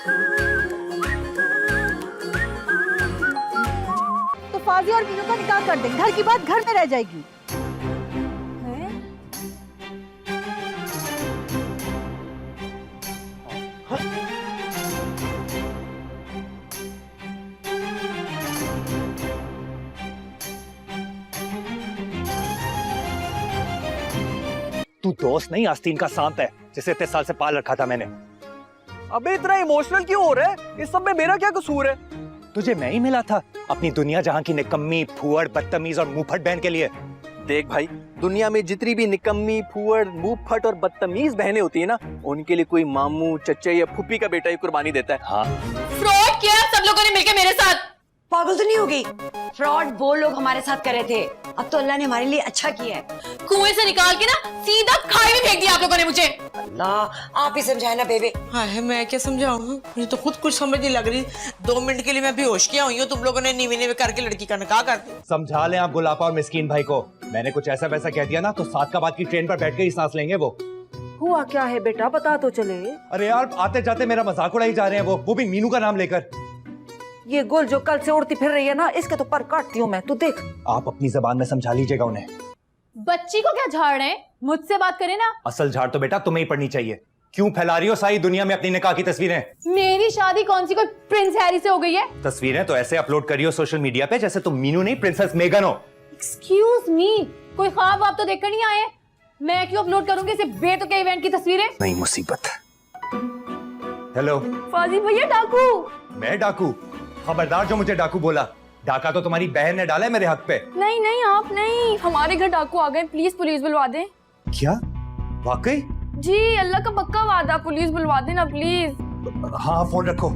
तो फाजी और मीनू का निकाह कर दें, घर की बात घर में रह जाएगी। तू दोस्त नहीं आस्तीन का सांप है जिसे इतने साल से पाल रखा था मैंने। अबे इतना इमोशनल क्यों हो रहा है? इस सब में मेरा क्या कसूर है? तुझे मैं ही मिला था अपनी दुनिया जहां की निकम्मी, फुअड़, बदतमीज और मुंहफट बहन के लिए। देख भाई, दुनिया में जितनी भी निकम्मी, फुअड़, मुंहफट और बदतमीज बहनें होती है ना, उनके लिए कोई मामू, चच्चे या फूफी का बेटा ही कुर्बानी देता है। हाँ, फ्रॉड किया सब लोगों ने मिलकर मेरे साथ। पागल तो नहीं हो गई? फ्रॉड वो लोग हमारे साथ कर रहे थे, अब तो अल्लाह ने हमारे लिए अच्छा किया है। कुएं से निकाल के ना सीधा खाई में फेंक दिया आप लोगों ने मुझे। अल्लाह आप ही समझाए ना बेबे। हाय मैं क्या समझाऊं, मुझे तो खुद कुछ समझ नहीं लग रही। 2 मिनट के लिए मैं बेहोश किया हुई हूँ, तुम लोगों ने नीवी नीवी करके लड़की का निकाह कर दिया। समझा लें आप गुलापा और मिस्कीन भाई को। मैंने कुछ ऐसा वैसा कह दिया ना तो सादकाबाद की ट्रेन पर बैठ के ही सांस लेंगे वो। हुआ क्या है बेटा, बता तो चले। अरे यार, आते जाते मेरा मजाक उड़ाई जा रहे हैं वो भी मीनू का नाम लेकर। ये गुल जो कल से उड़ती फिर रही है ना, इसके तो पर काटती हूँ मैं, तू देख। आप अपनी जबान में समझा लीजिएगा उन्हें। बच्ची को क्या झाड़ रहे हैं, मुझसे बात करें ना। असल झाड़ तो बेटा तुम्हें ही पड़नी चाहिए। क्यों फैला रही हो सारी दुनिया में अपनी निकाह की तस्वीरें? मेरी शादी कौन सी कोई प्रिंस हैरी से हो गई है? तस्वीरें तो ऐसे अपलोड करी हो सोशल मीडिया पे जैसे तुम मीनू नहीं प्रिंसेस मेगन हो। एक्सक्यूज मी, कोई ख्वाब आप तो देखकर नहीं आए? मैं क्यों अपलोड करूंगी ऐसे बेतुके इवेंट की तस्वीरें? नहीं मुसीबत। हेलो फाजी भैया डाकू। मैं डाकू? खबरदार जो मुझे डाकू बोला। डाका तो तुम्हारी बहन ने डाला है मेरे हक पे। नहीं नहीं आप नहीं, हमारे घर डाकू आ गए, प्लीज पुलिस बुलवा दें। क्या वाकई? जी अल्लाह का पक्का वादा, पुलिस बुलवा देना प्लीज। हाँ फोन रखो।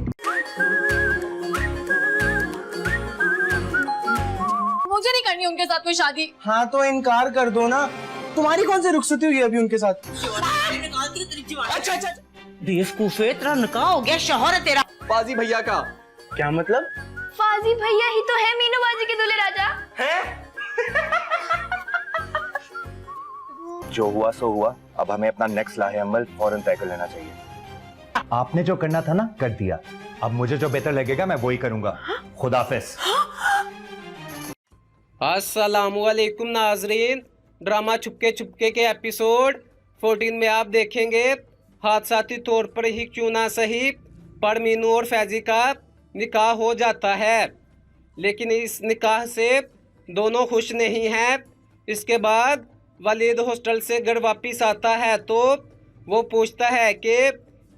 मुझे नहीं करनी उनके साथ कोई शादी। हाँ तो इनकार कर दो ना, तुम्हारी कौन सी रुखसती हुई अभी उनके साथ? अच्छा अच्छा बेवकूफे, तेरा निकाह हो गया, शौहर है तेरा। बाजी भैया का क्या मतलब? फाजी भैया ही तो है मीनू बाजी के दूल्हे राजा। जो हुआ सो हुआ, अब हमें अपना नेक्स्ट लाहे अमल फौरन तय कर लेना चाहिए। आपने जो करना था ना कर दिया, अब मुझे जो बेहतर लगेगा मैं वही करूंगा। खुदाफिज। अस्सलामुअलैकुम नाजरीन, ड्रामा चुपके चुपके के एपिसोड 14 में आप देखेंगे हादसाती तौर पर ही क्यों ना सही पर मीनू और फैजी का निकाह हो जाता है, लेकिन इस निकाह से दोनों खुश नहीं हैं। इसके बाद वलीद हॉस्टल से घर वापिस आता है तो वो पूछता है कि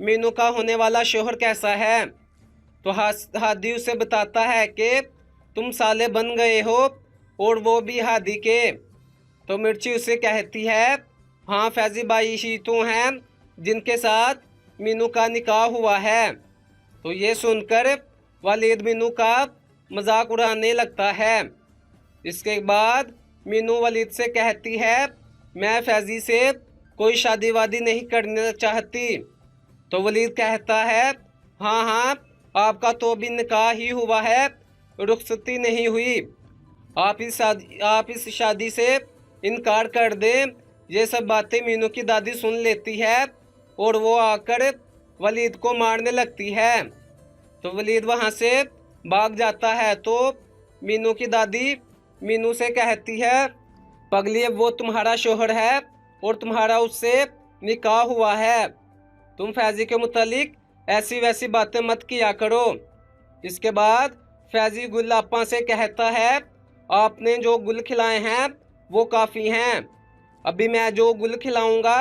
मीनू का होने वाला शोहर कैसा है, तो हादी उसे बताता है कि तुम साले बन गए हो और वो भी हादी के। तो मिर्ची उसे कहती है हाँ फैजी भाई ही तो हैं जिनके साथ मीनू का निकाह हुआ है। तो ये सुनकर वलीद मीनू का मजाक उड़ाने लगता है। इसके बाद मीनू वलीद से कहती है मैं फैजी से कोई शादी वादी नहीं करना चाहती। तो वलीद कहता है हाँ हाँ आपका तो भी निकाह ही हुआ है, रुखसती नहीं हुई। आप इस शादी से इनकार कर दें। ये सब बातें मीनू की दादी सुन लेती है और वो आकर वलीद को मारने लगती है। तो वलीद वहाँ से भाग जाता है तो मीनू की दादी मीनू से कहती है पगली अब वो तुम्हारा शोहर है और तुम्हारा उससे निकाह हुआ है, तुम फैजी के मुतालिक ऐसी वैसी बातें मत किया करो। इसके बाद फैजी गुलापा से कहता है आपने जो गुल खिलाए हैं वो काफ़ी हैं, अभी मैं जो गुल खिलाऊंगा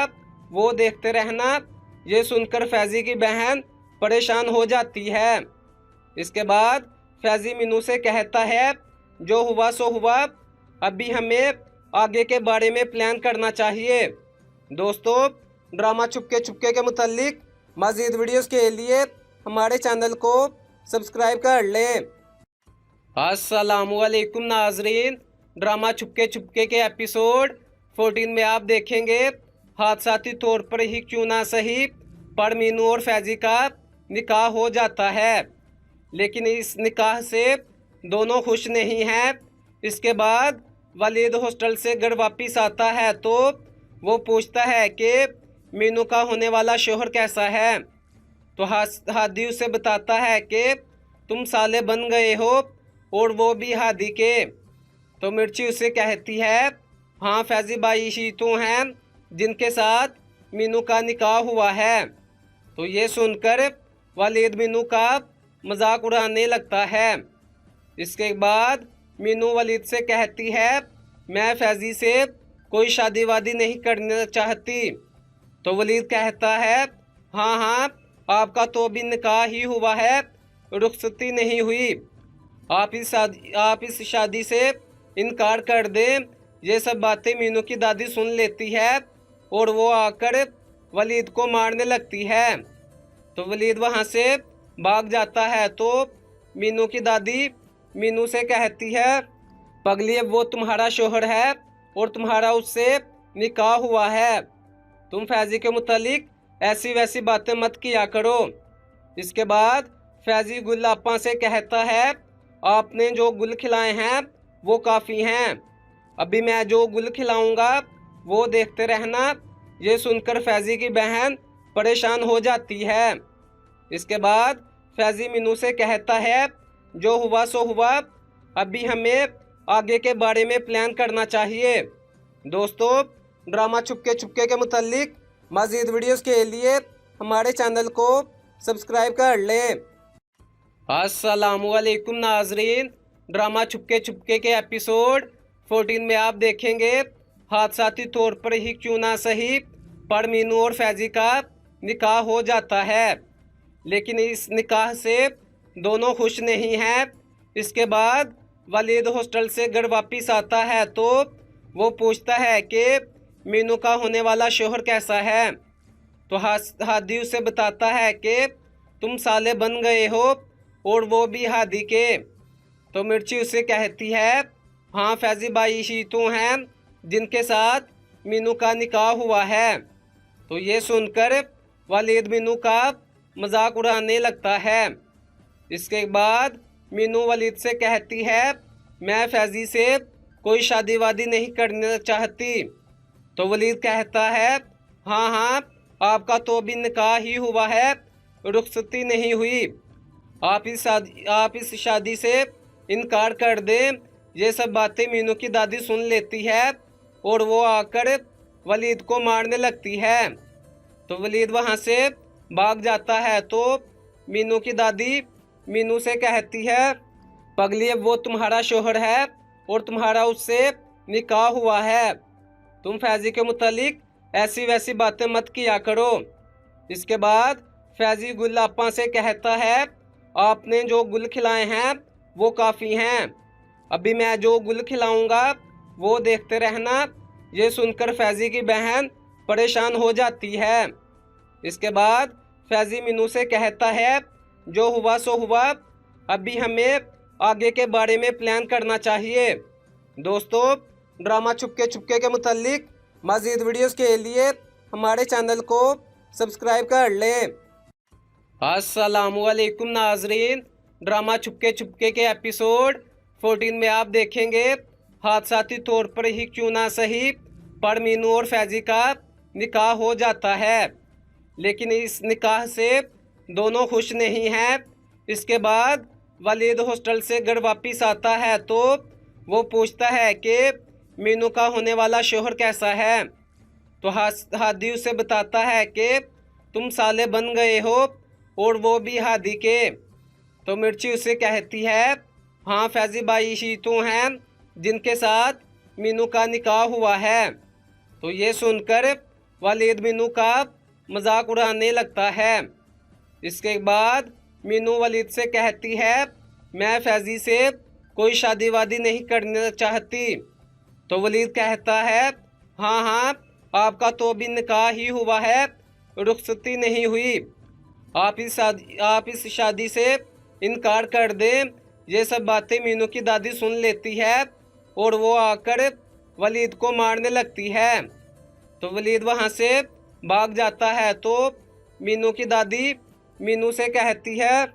वो देखते रहना। ये सुनकर फैजी की बहन परेशान हो जाती है। इसके बाद फैजी मीनू से कहता है जो हुआ सो हुआ, अभी हमें आगे के बारे में प्लान करना चाहिए। दोस्तों ड्रामा चुपके चुपके के मुतालिक मज़ीद वीडियोस के लिए हमारे चैनल को सब्सक्राइब कर लें। अस्सलामुअलैकुम नाजरीन, ड्रामा चुपके चुपके के एपिसोड 14 में आप देखेंगे हादसाती तौर पर ही क्यों ना सही पर मीनू और फैजी का निकाह हो जाता है, लेकिन इस निकाह से दोनों खुश नहीं हैं। इसके बाद वलीद हॉस्टल से घर वापिस आता है तो वो पूछता है कि मीनू का होने वाला शोहर कैसा है, तो हादी उसे बताता है कि तुम साले बन गए हो, और वो भी हादी के। तो मिर्ची उसे कहती है, हाँ फैजी भाई ही तो हैं जिनके साथ मीनू का निकाह हुआ है। तो ये सुनकर वलीद मीनू का मजाक उड़ाने लगता है। इसके बाद मीनू वलीद से कहती है, मैं फैजी से कोई शादी वादी नहीं करना चाहती। तो वलीद कहता है, हाँ हाँ आपका तो भी निकाह ही हुआ है, रुखसती नहीं हुई। आप इस शादी से इनकार कर दें। ये सब बातें मीनू की दादी सुन लेती है और वो आकर वलीद को मारने लगती है। तो वलीद वहाँ से भाग जाता है। तो मीनू की दादी मीनू से कहती है, पगली अब वो तुम्हारा शोहर है और तुम्हारा उससे निकाह हुआ है, तुम फैजी के मुतालिक ऐसी वैसी बातें मत किया करो। इसके बाद फैजी गुल आपा से कहता है, आपने जो गुल खिलाए हैं वो काफ़ी हैं, अभी मैं जो गुल खिलाऊंगा वो देखते रहना। ये सुनकर फैजी की बहन परेशान हो जाती है। इसके बाद फैजी मीनू से कहता है, जो हुआ सो हुआ, अभी हमें आगे के बारे में प्लान करना चाहिए। दोस्तों, ड्रामा चुपके चुपके के मुतालिक मज़ीद वीडियोस के लिए हमारे चैनल को सब्सक्राइब कर लें। अस्सलामुअलैकुम नाजरीन, ड्रामा चुपके चुपके के एपिसोड 14 में आप देखेंगे हादसाती तौर पर ही क्यों ना सही, पर मीनू और फैजी का निकाह हो जाता है, लेकिन इस निकाह से दोनों खुश नहीं हैं। इसके बाद वलीद हॉस्टल से घर वापिस आता है तो वो पूछता है कि मीनू का होने वाला शोहर कैसा है। तो हादी उसे बताता है कि तुम साले बन गए हो और वो भी हादी के। तो मिर्ची उसे कहती है, हाँ फैजी भाई ही तो हैं जिनके साथ मीनू का निकाह हुआ है। तो ये सुनकर वलीद मीनू का मजाक उड़ाने लगता है। इसके बाद मीनू वलीद से कहती है, मैं फैजी से कोई शादी वादी नहीं करना चाहती। तो वलीद कहता है, हाँ हाँ आपका तो भी निकाह ही हुआ है, रुखसती नहीं हुई। आप इस शादी से इनकार कर दें। ये सब बातें मीनू की दादी सुन लेती है और वो आकर वलीद को मारने लगती है। तो वलीद वहाँ से भाग जाता है। तो मीनू की दादी मीनू से कहती है, पगली अब वो तुम्हारा शोहर है और तुम्हारा उससे निकाह हुआ है, तुम फैजी के मुतालिक ऐसी वैसी बातें मत किया करो। इसके बाद फैजी गुल आपा से कहता है, आपने जो गुल खिलाए हैं वो काफ़ी हैं, अभी मैं जो गुल खिलाऊंगा वो देखते रहना। ये सुनकर फैजी की बहन परेशान हो जाती है। इसके बाद फैजी मीनू से कहता है, जो हुआ सो हुआ, अभी हमें आगे के बारे में प्लान करना चाहिए। दोस्तों, ड्रामा चुपके चुपके के मुतालिक मज़ीद वीडियोस के लिए हमारे चैनल को सब्सक्राइब कर लें। अस्सलामुअलैकुम नाजरीन, ड्रामा चुपके चुपके के एपिसोड 14 में आप देखेंगे हादसाती तौर पर ही क्यों ना सही, पर मीनू और फैजी का निकाह हो जाता है, लेकिन इस निकाह से दोनों खुश नहीं हैं। इसके बाद वलीद हॉस्टल से घर वापिस आता है तो वो पूछता है कि मीनू का होने वाला शोहर कैसा है। तो हादी उसे बताता है कि तुम साले बन गए हो और वो भी हादी के। तो मिर्ची उसे कहती है, हाँ फैजी भाई ही तो हैं जिनके साथ मीनू का निकाह हुआ है। तो ये सुनकर वलीद मीनू का मजाक उड़ाने लगता है। इसके बाद मीनू वलीद से कहती है, मैं फैजी से कोई शादी वादी नहीं करना चाहती। तो वलीद कहता है, हाँ हाँ आपका तो भी निकाह ही हुआ है, रुखसती नहीं हुई। आप इस शादी से इनकार कर दें। ये सब बातें मीनू की दादी सुन लेती है और वो आकर वलीद को मारने लगती है। तो वलीद वहाँ से भाग जाता है। तो मीनू की दादी मीनू से कहती है,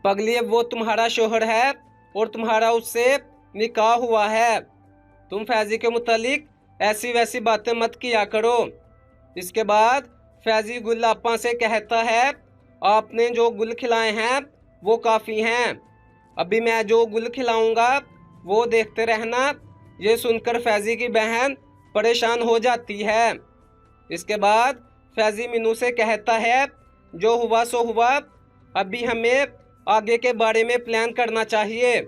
पगली अब वो तुम्हारा शोहर है और तुम्हारा उससे निकाह हुआ है, तुम फैजी के मुतालिक ऐसी वैसी बातें मत किया करो। इसके बाद फैजी गुल आपा से कहता है, आपने जो गुल खिलाए हैं वो काफ़ी हैं। अभी मैं जो गुल खिलाऊंगा वो देखते रहना। ये सुनकर फैज़ी की बहन परेशान हो जाती है। इसके बाद फैज़ी मीनू से कहता है, जो हुआ सो हुआ, अभी हमें आगे के बारे में प्लान करना चाहिए।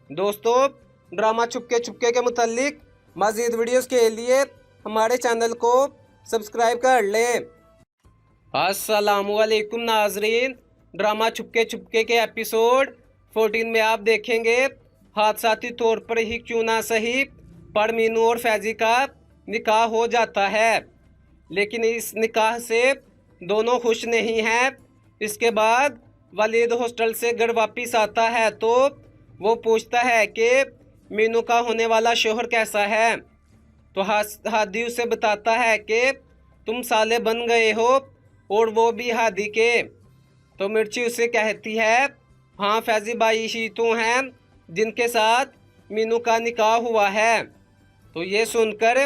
दोस्तों, ड्रामा चुपके चुपके के मुतालिक मज़ीद वीडियोस के लिए हमारे चैनल को सब्सक्राइब कर लें। अस्सलामुअलैकुम नाजरीन, ड्रामा चुपके चुपके के एपिसोड 14 में आप देखेंगे हादसाती तौर पर ही क्यों ना सही, पर मीनू और फैज़ी का निकाह हो जाता है। लेकिन इस निकाह से दोनों खुश नहीं हैं। इसके बाद वलीद हॉस्टल से घर वापस आता है तो वो पूछता है कि मीनू का होने वाला शोहर कैसा है। तो हादी उसे बताता है कि तुम साले बन गए हो, और वो भी हादी के। तो मिर्ची उसे कहती है, हाँ फैज़ी भाई ही तो हैं जिनके साथ मीनू का निकाह हुआ है। तो ये सुनकर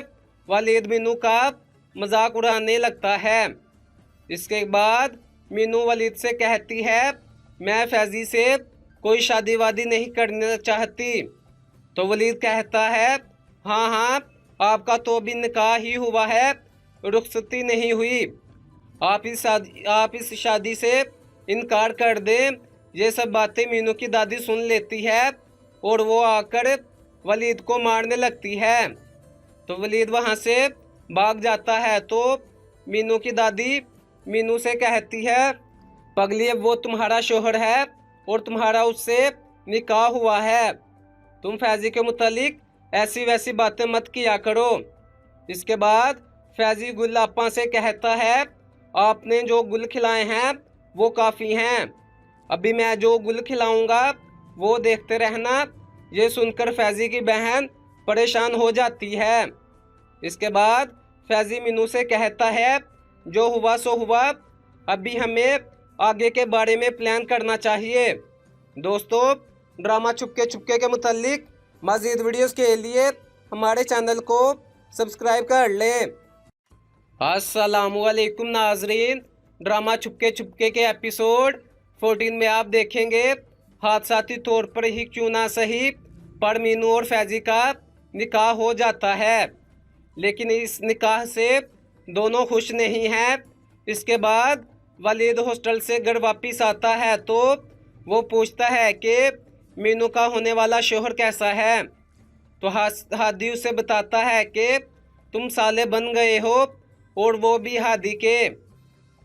वलीद मीनू का मजाक उड़ाने लगता है। इसके बाद मीनू वलीद से कहती है, मैं फैज़ी से कोई शादी वादी नहीं करना चाहती। तो वलीद कहता है, हाँ हाँ, आपका तो भी निकाह ही हुआ है, रुखसती नहीं हुई। आप इस शादी से इनकार कर दें। ये सब बातें मीनू की दादी सुन लेती है और वो आकर वलीद को मारने लगती है। तो वलीद वहाँ से भाग जाता है। तो मीनू की दादी मीनू से कहती है, पगली अब वो तुम्हारा शोहर है और तुम्हारा उससे निकाह हुआ है। तुम फैज़ी के मुतालिक ऐसी वैसी बातें मत किया करो। इसके बाद फैज़ी गुल आपा से कहता है, आपने जो गुल खिलाए हैं वो काफ़ी हैं। अभी मैं जो गुल खिलाऊंगा वो देखते रहना। ये सुनकर फैज़ी की बहन परेशान हो जाती है। इसके बाद फैज़ी मीनू से कहता है, जो हुआ सो हुआ, अभी हमें आगे के बारे में प्लान करना चाहिए। दोस्तों, ड्रामा चुपके चुपके के मुतालिक मज़ीद वीडियोस के लिए हमारे चैनल को सब्सक्राइब कर लें। अस्सलामुअलैकुम नाजरीन, ड्रामा चुपके चुपके के एपिसोड 14 में आप देखेंगे हादसाती तौर पर ही क्यों ना सही, पर मीनू और फैज़ी का निकाह हो जाता है। लेकिन इस निकाह से दोनों खुश नहीं हैं। इसके बाद वलीद हॉस्टल से घर वापस आता है तो वो पूछता है कि मीनू का होने वाला शोहर कैसा है। तो हादी उसे बताता है कि तुम साले बन गए हो, और वो भी हादी के।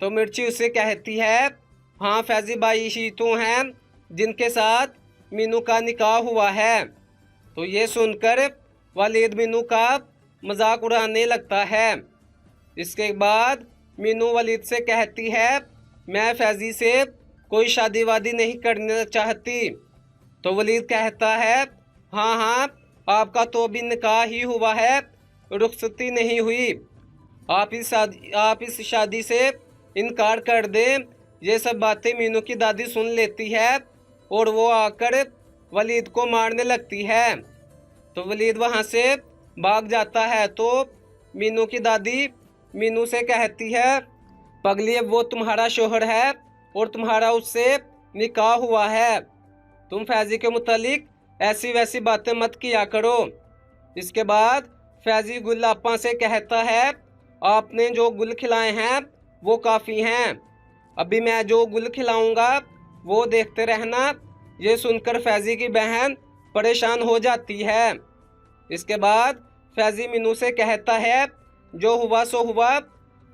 तो मिर्ची उसे कहती है, हाँ फैज़ी भाई ही तो हैं जिनके साथ मीनू का निकाह हुआ है। तो ये सुनकर वलीद मीनू का मजाक उड़ाने लगता है। इसके बाद मीनू वलीद से कहती है, मैं फैज़ी से कोई शादी वादी नहीं करना चाहती। तो वलीद कहता है, हाँ हाँ, आपका तो भी निकाह ही हुआ है, रुखसती नहीं हुई। आप इस शादी से इनकार कर दें। ये सब बातें मीनू की दादी सुन लेती है और वो आकर वलीद को मारने लगती है। तो वलीद वहाँ से भाग जाता है। तो मीनू की दादी मीनू से कहती है, पगली अब वो तुम्हारा शोहर है और तुम्हारा उससे निकाह हुआ है। तुम फैज़ी के मुतालिक ऐसी वैसी बातें मत किया करो। इसके बाद फैज़ी गुल आपा से कहता है, आपने जो गुल खिलाए हैं वो काफ़ी हैं। अभी मैं जो गुल खिलाऊंगा वो देखते रहना। ये सुनकर फैज़ी की बहन परेशान हो जाती है। इसके बाद फैज़ी मीनू से कहता है, जो हुआ सो हुआ,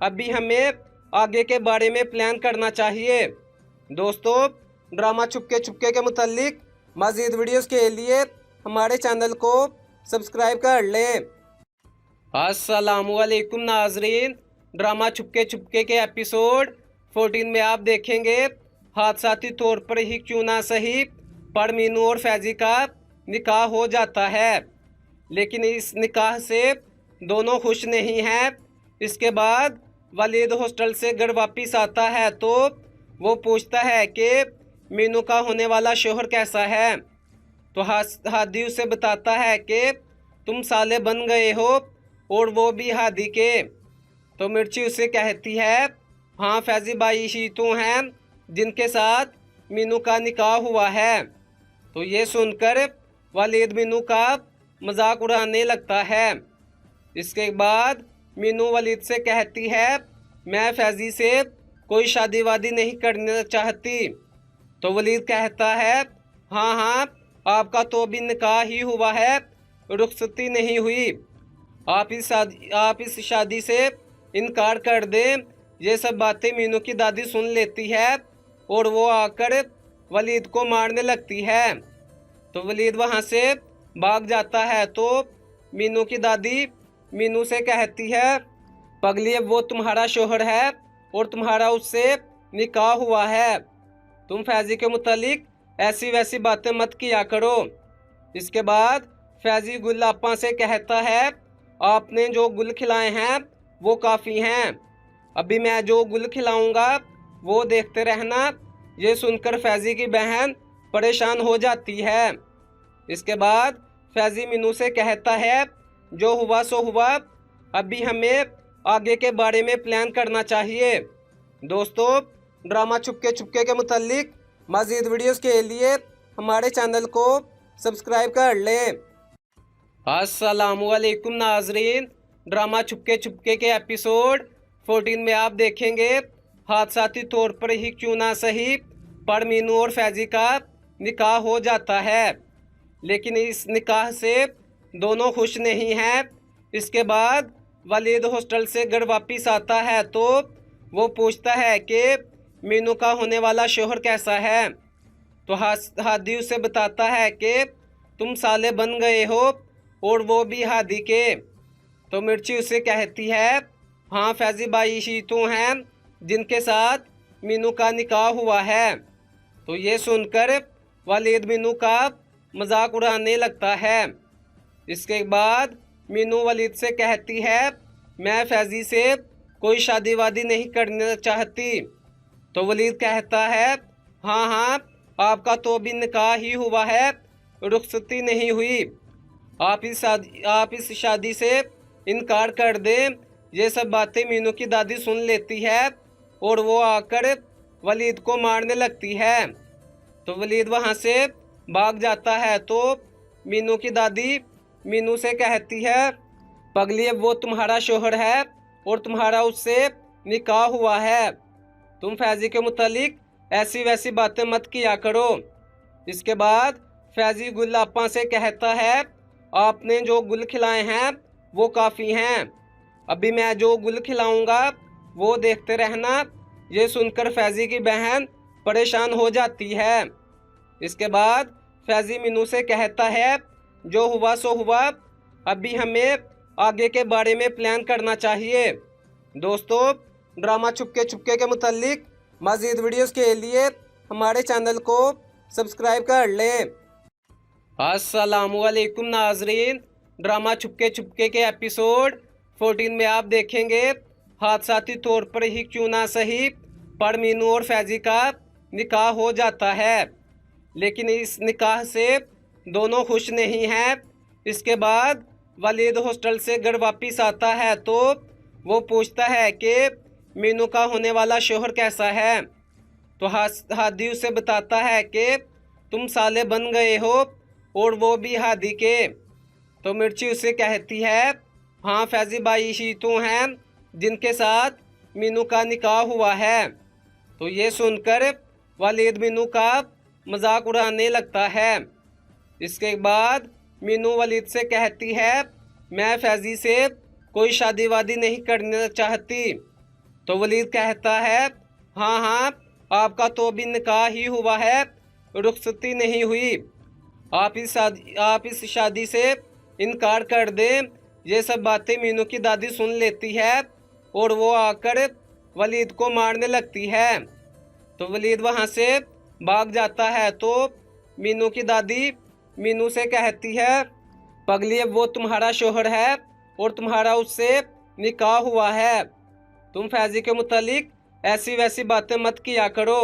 अभी हमें आगे के बारे में प्लान करना चाहिए। दोस्तों, ड्रामा चुपके चुपके के मुतालिक मज़ीद वीडियोस के लिए हमारे चैनल को सब्सक्राइब कर लें। अस्सलामुअलैकुम नाजरीन, ड्रामा चुपके चुपके के एपिसोड 14 में आप देखेंगे हादसाती तौर पर ही क्यों ना सही, पर मीनू और फैज़ी का निकाह हो जाता है। लेकिन इस निकाह से दोनों खुश नहीं हैं। इसके बाद वलीद हॉस्टल से घर वापस आता है तो वो पूछता है कि मीनू का होने वाला शोहर कैसा है। तो हादी उसे बताता है कि तुम साले बन गए हो, और वो भी हादी के। तो मिर्ची उसे कहती है, हाँ फैज़ी भाई ही तो हैं जिनके साथ मीनू का निकाह हुआ है। तो ये सुनकर वलीद मीनू का मजाक उड़ाने लगता है। इसके बाद मीनू वलीद से कहती है, मैं फैजी से कोई शादी वादी नहीं करना चाहती। तो वलीद कहता है, हाँ हाँ, आपका तो भी निकाह ही हुआ है, रुखसती नहीं हुई। आप इस शादी से इनकार कर दें। ये सब बातें मीनू की दादी सुन लेती है और वो आकर वलीद को मारने लगती है। तो वलीद वहाँ से भाग जाता है। तो मीनू की दादी मीनू से कहती है, पगली, वो तुम्हारा शोहर है और तुम्हारा उससे निकाह हुआ है। तुम फैजी के मुतालिक ऐसी वैसी बातें मत किया करो। इसके बाद फैजी गुल आपा से कहता है, आपने जो गुल खिलाए हैं वो काफ़ी हैं, अभी मैं जो गुल खिलाऊंगा वो देखते रहना। ये सुनकर फैजी की बहन परेशान हो जाती है। इसके बाद फैजी मीनू से कहता है, जो हुआ सो हुआ, अभी हमें आगे के बारे में प्लान करना चाहिए। दोस्तों, ड्रामा चुपके चुपके के मुतालिक मज़ीद वीडियोस के लिए हमारे चैनल को सब्सक्राइब कर लें। अस्सलामुअलैकुम नाजरीन, ड्रामा चुपके चुपके के एपिसोड 14 में आप देखेंगे हादसाती तौर पर ही क्यों ना सही, पर मीनू और फैजी का निकाह हो जाता है, लेकिन इस निकाह से दोनों खुश नहीं हैं। इसके बाद वलीद हॉस्टल से घर वापिस आता है तो वो पूछता है कि मीनू का होने वाला शोहर कैसा है। तो हादी उसे बताता है कि तुम साले बन गए हो और वो भी हादी के। तो मिर्ची उसे कहती है, हाँ फैजी भाई ही तो हैं जिनके साथ मीनू का निकाह हुआ है। तो ये सुनकर वलीद मीनू का मजाक उड़ाने लगता है। इसके बाद मीनू वलीद से कहती है, मैं फैजी से कोई शादी वादी नहीं करना चाहती। तो वलीद कहता है, हाँ हाँ, आपका तो भी निकाह ही हुआ है, रुखसती नहीं हुई। आप इस शादी से इनकार कर दें। ये सब बातें मीनू की दादी सुन लेती है और वो आकर वलीद को मारने लगती है। तो वलीद वहाँ से भाग जाता है। तो मीनू की दादी मीनू से कहती है, पगली, वो तुम्हारा शोहर है और तुम्हारा उससे निकाह हुआ है। तुम फैजी के मुतालिक ऐसी वैसी बातें मत किया करो। इसके बाद फैजी गुल आपा से कहता है, आपने जो गुल खिलाए हैं वो काफ़ी हैं, अभी मैं जो गुल खिलाऊंगा वो देखते रहना। ये सुनकर फैजी की बहन परेशान हो जाती है। इसके बाद फैजी मीनू से कहता है, जो हुआ सो हुआ, अभी हमें आगे के बारे में प्लान करना चाहिए। दोस्तों, ड्रामा चुपके चुपके के मुतालिक मज़ीद वीडियोस के लिए हमारे चैनल को सब्सक्राइब कर लें। अस्सलामुअलैकुम नाजरीन, ड्रामा चुपके चुपके के एपिसोड 14 में आप देखेंगे हादसाती तौर पर ही क्यों ना सही, पर मीनू और फैजी का निकाह हो जाता है, लेकिन इस निकाह से दोनों खुश नहीं हैं। इसके बाद वलीद हॉस्टल से घर वापिस आता है तो वो पूछता है कि मीनू का होने वाला शोहर कैसा है। तो हादी उसे बताता है कि तुम साले बन गए हो और वो भी हादी के। तो मिर्ची उसे कहती है, हाँ फैजी भाई ही तो हैं जिनके साथ मीनू का निकाह हुआ है। तो ये सुनकर वलीद मीनू का मजाक उड़ाने लगता है। इसके बाद मीनू वलीद से कहती है, मैं फैजी से कोई शादी वादी नहीं करना चाहती। तो वलीद कहता है, हाँ हाँ, आपका तो भी निकाह ही हुआ है, रुखसती नहीं हुई। आप इस शादी से इनकार कर दें। ये सब बातें मीनू की दादी सुन लेती है और वो आकर वलीद को मारने लगती है। तो वलीद वहाँ से भाग जाता है। तो मीनू की दादी मीनू से कहती है, पगली, वो तुम्हारा शोहर है और तुम्हारा उससे निकाह हुआ है। तुम फैजी के मुतालिक ऐसी वैसी बातें मत किया करो।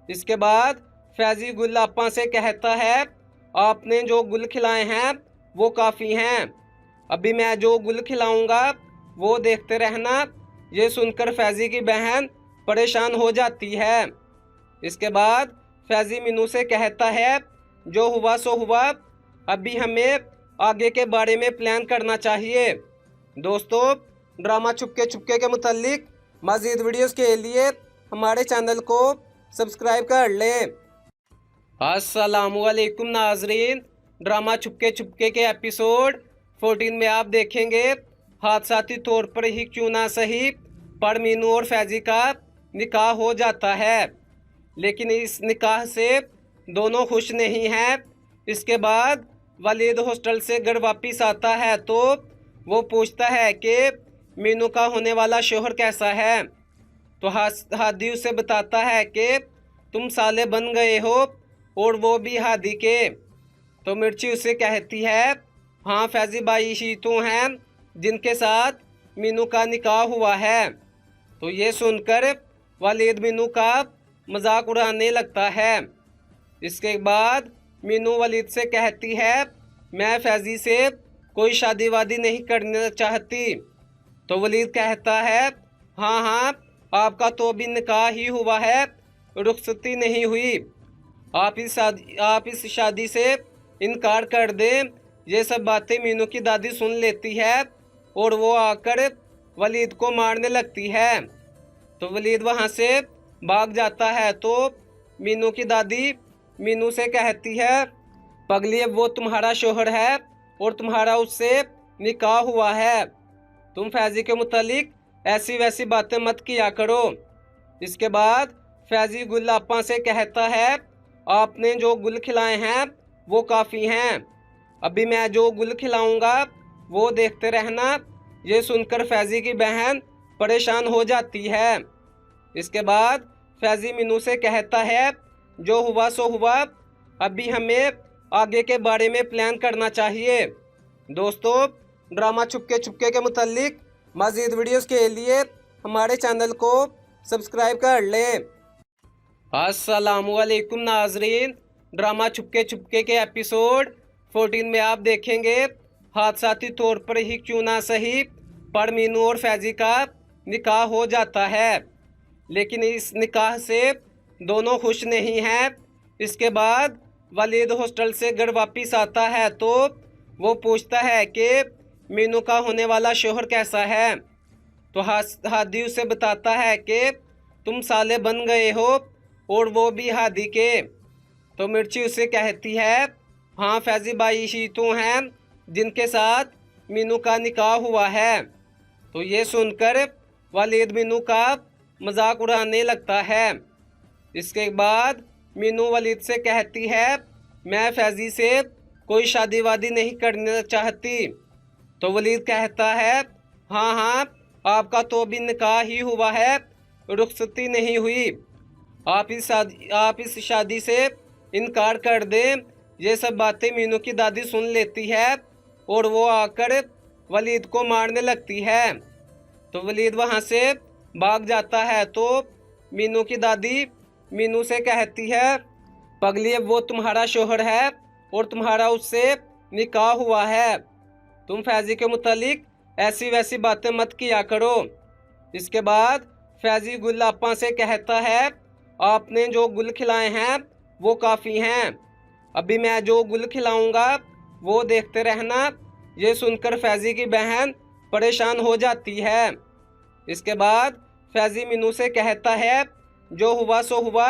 इसके बाद फैजी गुल आपा से कहता है, आपने जो गुल खिलाए हैं वो काफ़ी हैं, अभी मैं जो गुल खिलाऊंगा वो देखते रहना। ये सुनकर फैजी की बहन परेशान हो जाती है। इसके बाद फैजी मीनू से कहता है जो हुआ सो हुआ, अभी हमें आगे के बारे में प्लान करना चाहिए। दोस्तों, ड्रामा चुपके चुपके के मुतालिक मज़ीद वीडियोस के लिए हमारे चैनल को सब्सक्राइब कर लें। अस्सलामुअलैकुम नाजरीन, ड्रामा चुपके चुपके के एपिसोड 14 में आप देखेंगे हादसाती तौर पर ही क्यों ना सही पर मीनू और फैजी का निकाह हो जाता है, लेकिन इस निकाह से दोनों खुश नहीं हैं। इसके बाद वलीद हॉस्टल से घर वापस आता है तो वो पूछता है कि मीनू का होने वाला शोहर कैसा है, तो हादी उसे बताता है कि तुम साले बन गए हो और वो भी हादी के। तो मिर्ची उसे कहती है हाँ फैजी भाई ही तो हैं जिनके साथ मीनू का निकाह हुआ है। तो ये सुनकर वलीद मीनू का मजाक उड़ाने लगता है। इसके बाद मीनू वलीद से कहती है मैं फैजी से कोई शादी वादी नहीं करना चाहती। तो वलीद कहता है हाँ हाँ, आपका तो भी निकाह ही हुआ है, रुखसती नहीं हुई, आप इस शादी से इनकार कर दें। ये सब बातें मीनू की दादी सुन लेती है और वो आकर वलीद को मारने लगती है। तो वलीद वहाँ से भाग जाता है तो मीनू की दादी मीनू से कहती है पगली, अब वो तुम्हारा शोहर है और तुम्हारा उससे निकाह हुआ है, तुम फैजी के मुतालिक ऐसी वैसी बातें मत किया करो। इसके बाद फैजी गुल आपा से कहता है आपने जो गुल खिलाए हैं वो काफ़ी हैं, अभी मैं जो गुल खिलाऊंगा वो देखते रहना। ये सुनकर फैजी की बहन परेशान हो जाती है। इसके बाद फैजी मीनू से कहता है जो हुआ सो हुआ, अभी हमें आगे के बारे में प्लान करना चाहिए। दोस्तों, ड्रामा चुपके चुपके के मुतालिक मज़ीद वीडियोस के लिए हमारे चैनल को सब्सक्राइब कर लें। अस्सलामुअलैकुम नाजरीन, ड्रामा चुपके चुपके के एपिसोड 14 में आप देखेंगे हादसाती तौर पर ही क्यों ना सही पर मीनू और फैजी का निकाह हो जाता है, लेकिन इस निकाह से दोनों खुश नहीं हैं। इसके बाद वलीद हॉस्टल से घर वापस आता है तो वो पूछता है कि मीनू का होने वाला शोहर कैसा है, तो हादी उसे बताता है कि तुम साले बन गए हो और वो भी हादी के। तो मिर्ची उसे कहती है हाँ फैजी भाई ही तो हैं जिनके साथ मीनू का निकाह हुआ है। तो ये सुनकर वलीद मीनू का मजाक उड़ाने लगता है। इसके बाद मीनू वलीद से कहती है मैं फैजी से कोई शादी वादी नहीं करना चाहती। तो वलीद कहता है हाँ हाँ, आपका तो भी निकाह ही हुआ है, रुखसती नहीं हुई, आप इस शादी से इनकार कर दें। ये सब बातें मीनू की दादी सुन लेती है और वो आकर वलीद को मारने लगती है। तो वलीद वहाँ से भाग जाता है तो मीनू की दादी मीनू से कहती है पगली, अब वो तुम्हारा शोहर है और तुम्हारा उससे निकाह हुआ है, तुम फैजी के मुतालिक ऐसी वैसी बातें मत किया करो। इसके बाद फैजी गुल आपा से कहता है आपने जो गुल खिलाए हैं वो काफ़ी हैं, अभी मैं जो गुल खिलाऊंगा वो देखते रहना। ये सुनकर फैजी की बहन परेशान हो जाती है। इसके बाद फैजी मीनू से कहता है जो हुआ सो हुआ,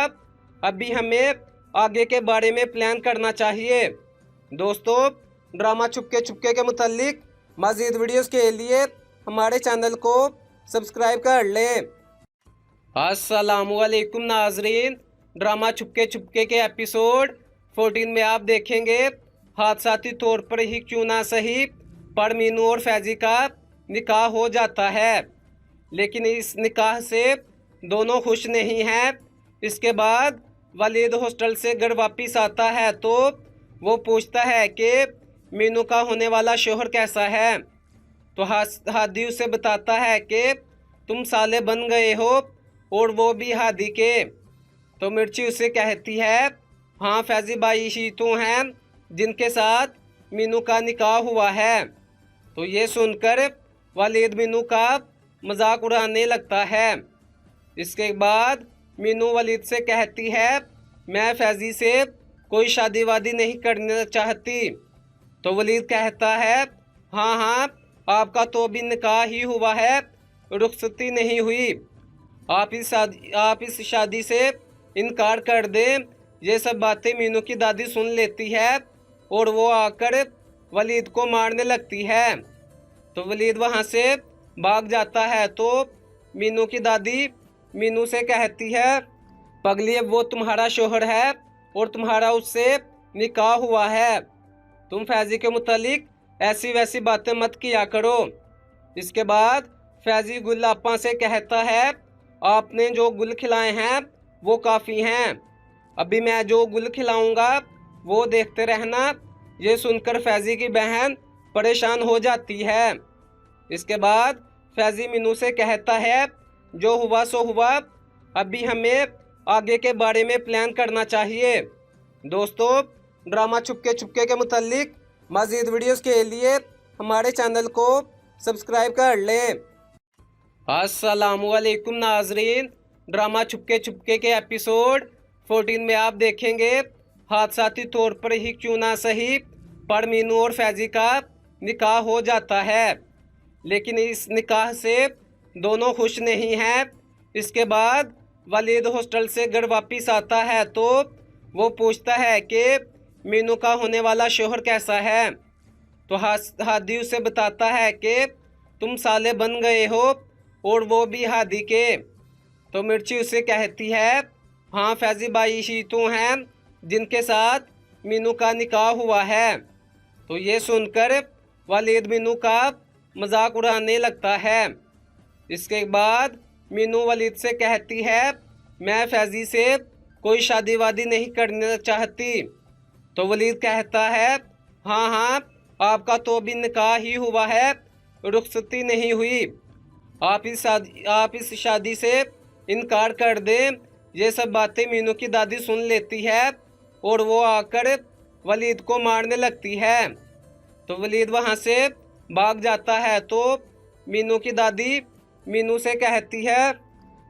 अभी हमें आगे के बारे में प्लान करना चाहिए। दोस्तों, ड्रामा चुपके चुपके के मुतालिक मज़ीद वीडियोस के लिए हमारे चैनल को सब्सक्राइब कर लें। अस्सलामुअलैकुम नाजरीन, ड्रामा चुपके चुपके के एपिसोड 14 में आप देखेंगे हादसाती तौर पर ही क्यों ना सही पर मीनू और फैजी का निकाह हो जाता है, लेकिन इस निकाह से दोनों खुश नहीं हैं। इसके बाद वलीद हॉस्टल से घर वापस आता है तो वो पूछता है कि मीनू का होने वाला शोहर कैसा है, तो हादी उसे बताता है कि तुम साले बन गए हो और वो भी हादी के। तो मिर्ची उसे कहती है हाँ फैजी भाई ही तो हैं जिनके साथ मीनू का निकाह हुआ है। तो ये सुनकर वलीद मीनू का मजाक उड़ाने लगता है। इसके बाद मीनू वलीद से कहती है मैं फैजी से कोई शादी वादी नहीं करना चाहती। तो वलीद कहता है हाँ हाँ आपका तो अभी निकाह ही हुआ है, रुखसती नहीं हुई, आप इस शादी से इनकार कर दें। ये सब बातें मीनू की दादी सुन लेती है और वो आकर वलीद को मारने लगती है। तो वलीद वहाँ से भाग जाता है। तो मीनू की दादी मीनू से कहती है पगली अब वो तुम्हारा शोहर है और तुम्हारा उससे निकाह हुआ है, तुम फैजी के मुतालिक ऐसी वैसी बातें मत किया करो। इसके बाद फैजी गुल आपा से कहता है आपने जो गुल खिलाए हैं वो काफ़ी हैं, अभी मैं जो गुल खिलाऊंगा वो देखते रहना। ये सुनकर फैजी की बहन परेशान हो जाती है। इसके बाद फैजी मीनू से कहता है जो हुआ सो हुआ, अभी हमें आगे के बारे में प्लान करना चाहिए। दोस्तों ड्रामा चुपके चुपके के मुतालिक मज़ीद वीडियोस के लिए हमारे चैनल को सब्सक्राइब कर लें। अस्सलामुअलैकुम नाजरीन, ड्रामा चुपके चुपके के एपिसोड 14 में आप देखेंगे हादसाती तौर पर ही क्यों ना सही पर मीनू और फैजी का निकाह हो जाता है, लेकिन इस निकाह से दोनों खुश नहीं हैं। इसके बाद वलीद हॉस्टल से घर वापस आता है तो वो पूछता है कि मीनू का होने वाला शोहर कैसा है। तो हादी उसे बताता है कि तुम साले बन गए हो और वो भी हादी के। तो मिर्ची उसे कहती है हाँ फैजी भाई ही तो हैं जिनके साथ मीनू का निकाह हुआ है। तो ये सुनकर वलीद मीनू का मजाक उड़ाने लगता है। इसके बाद मीनू वलीद से कहती है मैं फैजी से कोई शादी वादी नहीं करना चाहती। तो वलीद कहता है हाँ हाँ आपका तो भी निकाह ही हुआ है, रुखसती नहीं हुई, आप इस शादी से इनकार कर दें। ये सब बातें मीनू की दादी सुन लेती है और वो आकर वलीद को मारने लगती है। तो वलीद वहाँ से भाग जाता है। तो मीनू की दादी मीनू से कहती है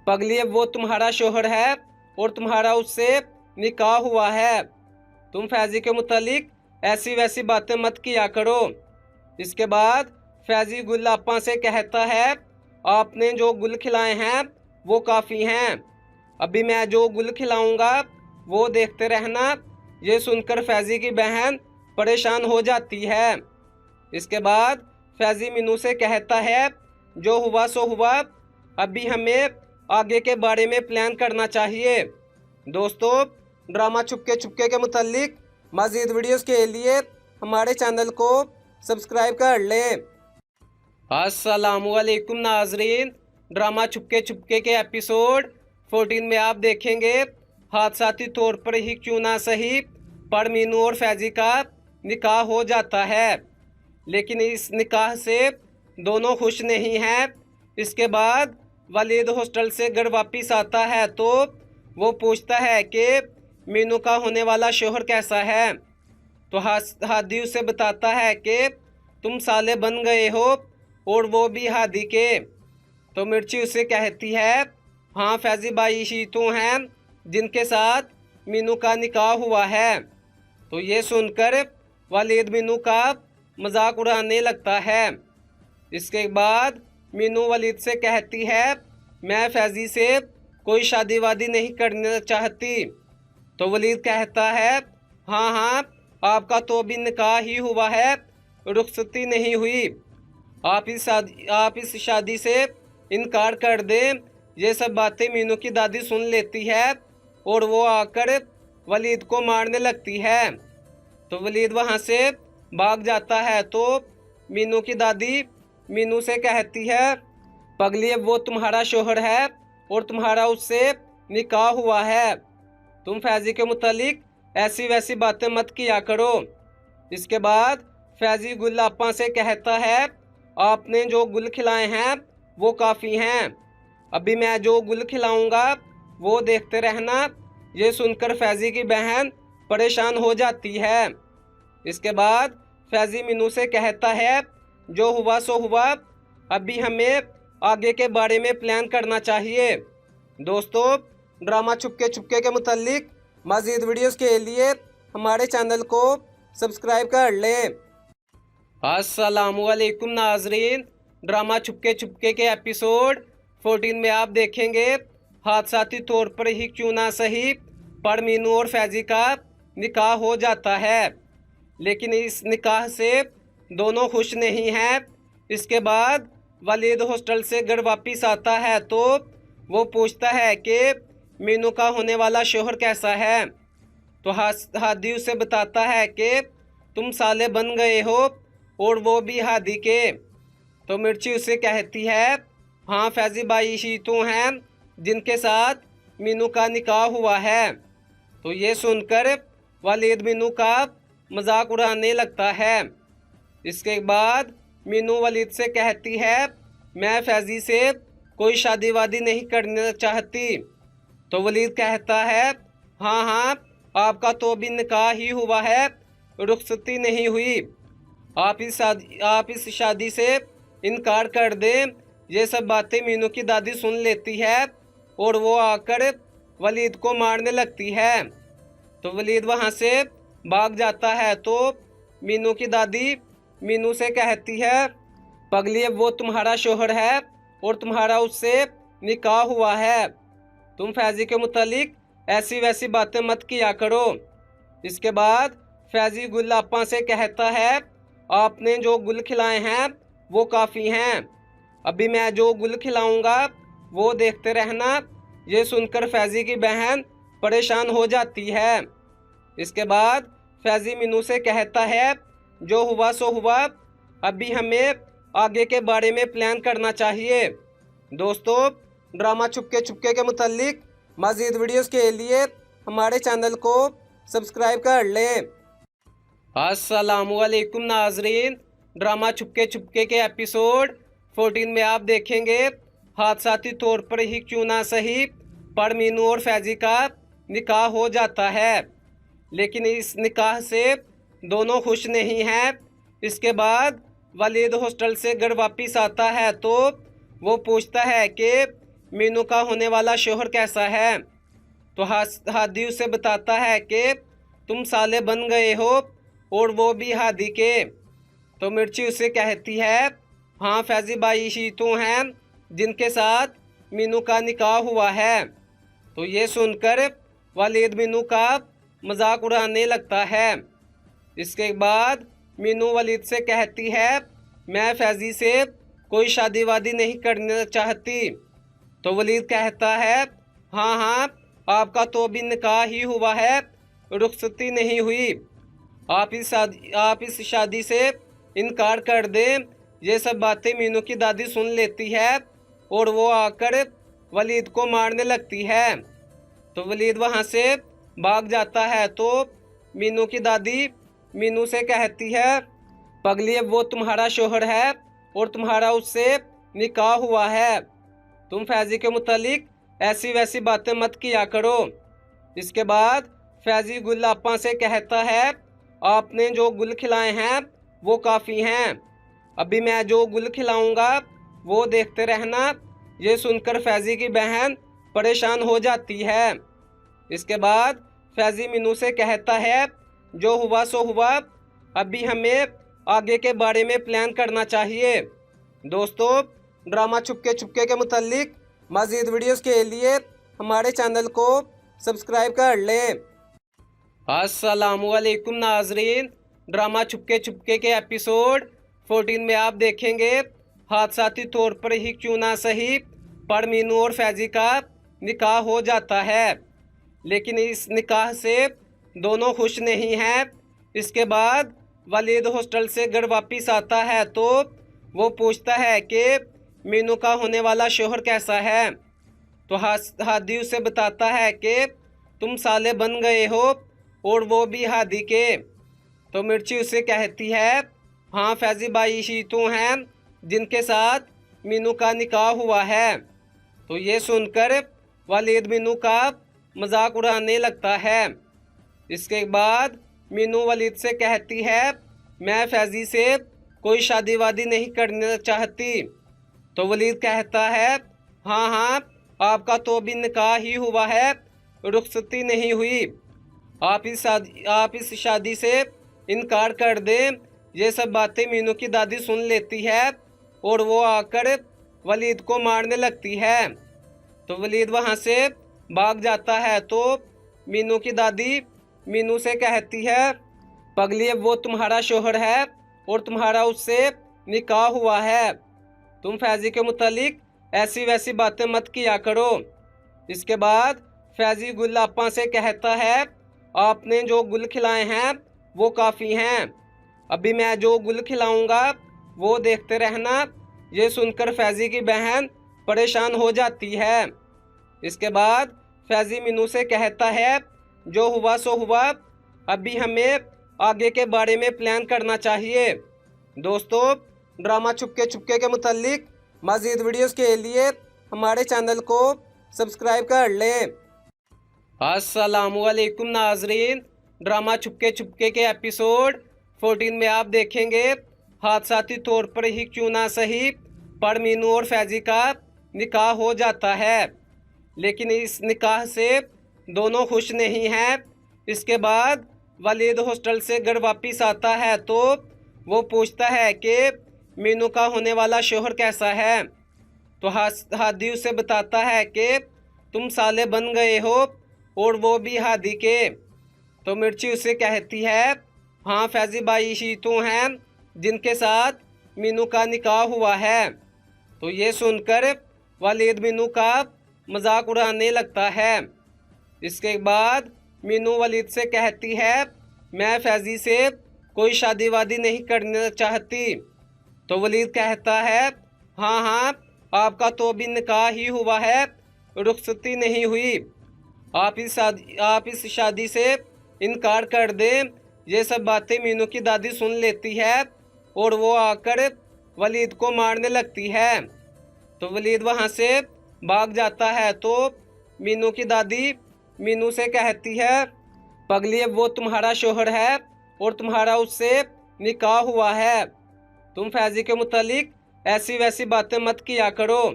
पगली अब वो तुम्हारा शोहर है और तुम्हारा उससे निकाह हुआ है, तुम फैजी के मुतालिक ऐसी वैसी बातें मत किया करो। इसके बाद फैजी गुल आपा से कहता है आपने जो गुल खिलाए हैं वो काफ़ी हैं, अभी मैं जो गुल खिलाऊंगा वो देखते रहना। ये सुनकर फैजी की बहन परेशान हो जाती है। इसके बाद फैजी मीनू से कहता है जो हुआ सो हुआ, अभी हमें आगे के बारे में प्लान करना चाहिए। दोस्तों ड्रामा चुपके चुपके के मुतालिक मज़ीद वीडियोस के लिए हमारे चैनल को सब्सक्राइब कर लें। अस्सलामुअलैकुम नाजरीन, ड्रामा चुपके चुपके के एपिसोड 14 में आप देखेंगे हादसाती तौर पर ही क्यों ना सही पर मीनू और फैजी का निकाह हो जाता है, लेकिन इस निकाह से दोनों खुश नहीं हैं। इसके बाद वलीद हॉस्टल से घर वापस आता है तो वो पूछता है कि मीनू का होने वाला शोहर कैसा है। तो हादी उसे बताता है कि तुम साले बन गए हो और वो भी हादी के। तो मिर्ची उसे कहती है हाँ फैजी भाई ही तो हैं जिनके साथ मीनू का निकाह हुआ है। तो ये सुनकर वलीद मीनू का मजाक उड़ाने लगता है। इसके बाद मीनू वलीद से कहती है मैं फैजी से कोई शादी वादी नहीं करना चाहती। तो वलीद कहता है हाँ हाँ आपका तो भी निकाह ही हुआ है, रुखसती नहीं हुई, आप इस शादी से इनकार कर दें। ये सब बातें मीनू की दादी सुन लेती है और वो आकर वलीद को मारने लगती है। तो वलीद वहाँ से भाग जाता है। तो मीनू की दादी मीनू से कहती है पगली अब वो तुम्हारा शोहर है और तुम्हारा उससे निकाह हुआ है, तुम फैजी के मुतालिक ऐसी वैसी बातें मत किया करो। इसके बाद फैजी गुल आपा से कहता है आपने जो गुल खिलाए हैं वो काफ़ी हैं, अभी मैं जो गुल खिलाऊंगा वो देखते रहना। ये सुनकर फैजी की बहन परेशान हो जाती है। इसके बाद फैजी मीनू से कहता है जो हुआ सो हुआ, अभी हमें आगे के बारे में प्लान करना चाहिए। दोस्तों ड्रामा चुपके चुपके के मुतालिक मज़ीद वीडियोस के लिए हमारे चैनल को सब्सक्राइब कर लें। अस्सलामुअलैकुम नाजरीन, ड्रामा चुपके चुपके के एपिसोड 14 में आप देखेंगे हादसाती तौर पर ही क्यों ना सही पर मीनू और फैजी का निकाह हो जाता है, लेकिन इस निकाह से दोनों खुश नहीं हैं। इसके बाद वलीद हॉस्टल से घर वापस आता है तो वो पूछता है कि मीनू का होने वाला शोहर कैसा है, तो हादी उसे बताता है कि तुम साले बन गए हो और वो भी हादी के। तो मिर्ची उसे कहती है हाँ फैजी भाई ही तो हैं जिनके साथ मीनू का निकाह हुआ है। तो ये सुनकर वलीद मीनू का मजाक उड़ाने लगता है। इसके बाद मीनू वलीद से कहती है मैं फैजी से कोई शादी वादी नहीं करना चाहती। तो वलीद कहता है हाँ हाँ आपका तो भी निकाह ही हुआ है, रुखसती नहीं हुई, आप इस शादी से इनकार कर दें। ये सब बातें मीनू की दादी सुन लेती है और वो आकर वलीद को मारने लगती है। तो वलीद वहाँ से भाग जाता है तो मीनू की दादी मीनू से कहती है पगली वो तुम्हारा शोहर है और तुम्हारा उससे निकाह हुआ है, तुम फैजी के मुतालिक ऐसी वैसी बातें मत किया करो। इसके बाद फैजी गुल आपा से कहता है आपने जो गुल खिलाए हैं वो काफ़ी हैं, अभी मैं जो गुल खिलाऊंगा वो देखते रहना। ये सुनकर फैजी की बहन परेशान हो जाती है। इसके बाद फैजी मीनू से कहता है जो हुआ सो हुआ, अभी हमें आगे के बारे में प्लान करना चाहिए। दोस्तों ड्रामा चुपके चुपके के मुतालिक मज़ीद वीडियोस के लिए हमारे चैनल को सब्सक्राइब कर लें। अस्सलामुअलैकुम नाजरीन, ड्रामा चुपके चुपके के एपिसोड 14 में आप देखेंगे हादसाती तौर पर ही क्यों ना सही पर मीनू और फैजी का निकाह हो जाता है, लेकिन इस निकाह से दोनों खुश नहीं हैं। इसके बाद वलीद हॉस्टल से घर वापस आता है तो वो पूछता है कि मीनू का होने वाला शोहर कैसा है, तो हादी उसे बताता है कि तुम साले बन गए हो और वो भी हादी के। तो मिर्ची उसे कहती है हाँ फैजी भाई ही तो हैं जिनके साथ मीनू का निकाह हुआ है। तो ये सुनकर वलीद मीनू का मजाक उड़ाने लगता है। इसके बाद मीनू वलीद से कहती है मैं फैजी से कोई शादी वादी नहीं करना चाहती। तो वलीद कहता है हाँ हाँ आपका तो भी निकाह ही हुआ है, रुखसती नहीं हुई, आप इस शादी से इनकार कर दें। ये सब बातें मीनू की दादी सुन लेती है और वो आकर वलीद को मारने लगती है। तो वलीद वहाँ से भाग जाता है तो मीनू की दादी मीनू से कहती है पगली वो तुम्हारा शोहर है और तुम्हारा उससे निकाह हुआ है, तुम फैजी के मुतालिक ऐसी वैसी बातें मत किया करो। इसके बाद फैजी गुल आपा से कहता है आपने जो गुल खिलाए हैं वो काफ़ी हैं, अभी मैं जो गुल खिलाऊंगा वो देखते रहना। ये सुनकर फैजी की बहन परेशान हो जाती है। इसके बाद फैजी मीनू से कहता है जो हुआ सो हुआ, अभी हमें आगे के बारे में प्लान करना चाहिए। दोस्तों ड्रामा चुपके चुपके के मुतालिक मज़ीद वीडियोस के लिए हमारे चैनल को सब्सक्राइब कर लें। अस्सलामुअलैकुम नाजरीन, ड्रामा चुपके चुपके के एपिसोड 14 में आप देखेंगे हादसाती तौर पर ही क्यों ना सही पर मीनू और फैजी का निकाह हो जाता है, लेकिन इस निकाह से दोनों खुश नहीं हैं। इसके बाद वलीद हॉस्टल से घर वापस आता है तो वो पूछता है कि मीनू का होने वाला शोहर कैसा है, तो हादी उसे बताता है कि तुम साले बन गए हो और वो भी हादी के। तो मिर्ची उसे कहती है हाँ फैजी भाई ही तो हैं जिनके साथ मीनू का निकाह हुआ है। तो ये सुनकर वलीद मीनू का मजाक उड़ाने लगता है। इसके बाद मीनू वलीद से कहती है मैं फैजी से कोई शादी वादी नहीं करना चाहती। तो वलीद कहता है हाँ हाँ आपका तो भी निकाह ही हुआ है, रुखसती नहीं हुई। आप इस शादी से इनकार कर दें। ये सब बातें मीनू की दादी सुन लेती है और वो आकर वलीद को मारने लगती है। तो वलीद वहाँ से भाग जाता है। तो मीनू की दादी मीनू से कहती है, पगली अब वो तुम्हारा शोहर है और तुम्हारा उससे निकाह हुआ है। तुम फैजी के मुतालिक ऐसी वैसी बातें मत किया करो। इसके बाद फैजी गुल आपा से कहता है, आपने जो गुल खिलाए हैं वो काफ़ी हैं, अभी मैं जो गुल खिलाऊंगा वो देखते रहना। ये सुनकर फैजी की बहन परेशान हो जाती है। इसके बाद फैजी मीनू से कहता है, जो हुआ सो हुआ, अभी हमें आगे के बारे में प्लान करना चाहिए। दोस्तों, ड्रामा चुपके चुपके के मुतालिक मज़ीद वीडियोस के लिए हमारे चैनल को सब्सक्राइब कर लें। अस्सलामुअलैकुम नाजरीन, ड्रामा चुपके चुपके के एपिसोड 14 में आप देखेंगे हादसाती तौर पर ही क्यों ना सही, पर मीनू और फैजी का निकाह हो जाता है, लेकिन इस निकाह से दोनों खुश नहीं हैं। इसके बाद वलीद हॉस्टल से घर वापस आता है तो वो पूछता है कि मीनू का होने वाला शोहर कैसा है। तो हादी उसे बताता है कि तुम साले बन गए हो और वो भी हादी के। तो मिर्ची उसे कहती है, हाँ फैजी भाई ही तो हैं जिनके साथ मीनू का निकाह हुआ है। तो ये सुनकर वलीद मीनू का मजाक उड़ाने लगता है। इसके बाद मीनू वलीद से कहती है, मैं फैजी से कोई शादी वादी नहीं करना चाहती। तो वलीद कहता है, हाँ हाँ, आपका तो भी निकाह ही हुआ है, रुखसती नहीं हुई। आप इस शादी से इनकार कर दें। ये सब बातें मीनू की दादी सुन लेती है और वो आकर वलीद को मारने लगती है। तो वलीद वहाँ से भाग जाता है। तो मीनू की दादी मीनू से कहती है, पगली अब वो तुम्हारा शोहर है और तुम्हारा उससे निकाह हुआ है। तुम फैजी के मुतालिक ऐसी वैसी बातें मत किया करो।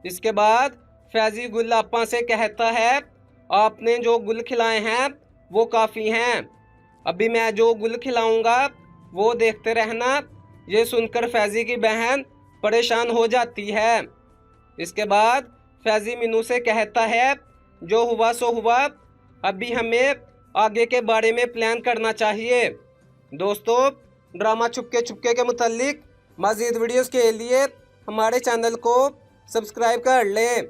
इसके बाद फैजी गुल आपा से कहता है, आपने जो गुल खिलाए हैं वो काफ़ी हैं, अभी मैं जो गुल खिलाऊंगा वो देखते रहना। ये सुनकर फैजी की बहन परेशान हो जाती है। इसके बाद फैजी मीनू से कहता है, जो हुआ सो हुआ, अभी हमें आगे के बारे में प्लान करना चाहिए। दोस्तों, ड्रामा चुपके चुपके के मुतालिक मज़ीद वीडियोस के लिए हमारे चैनल को सब्सक्राइब कर लें।